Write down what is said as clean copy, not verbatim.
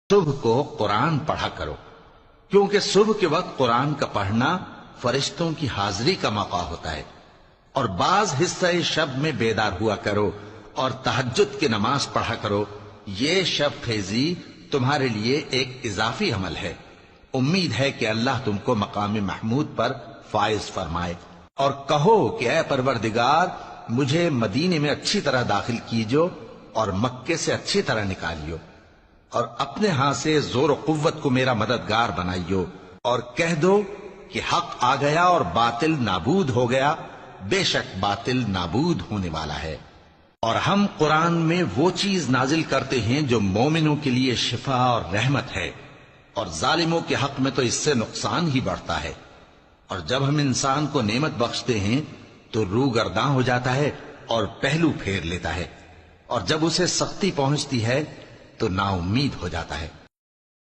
صبح کو قرآن پڑھا کرو، کیونکہ صبح کے وقت قرآن کا پڑھنا فرشتوں کی حاضری کا موقع ہوتا ہے، اور بعض حصہ شب میں بیدار ہوا کرو اور تہجد کی نماز پڑھا کرو۔ یہ شب خیزی تمہارے لیے ایک اضافی عمل ہے۔ امید ہے کہ اللہ تم کو مقام محمود پر فائز فرمائے۔ اور کہو کہ اے پروردگار، مجھے مدینے میں اچھی طرح داخل کیجو اور مکے سے اچھی طرح نکالیو، اور اپنے ہاں سے زور و قوت کو میرا مددگار بنائیو، اور کہہ دو کہ حق آ گیا اور باطل نابود ہو گیا، بے شک باطل نابود ہونے والا ہے۔ اور ہم قرآن میں وہ چیز نازل کرتے ہیں جو مومنوں کے لیے شفا اور رحمت ہے، اور ظالموں کے حق میں تو اس سے نقصان ہی بڑھتا ہے۔ اور جب ہم انسان کو نعمت بخشتے ہیں تو روح گرداں ہو جاتا ہے اور پہلو پھیر لیتا ہے، اور جب اسے سختی پہنچتی ہے تو نا امید ہو جاتا ہے۔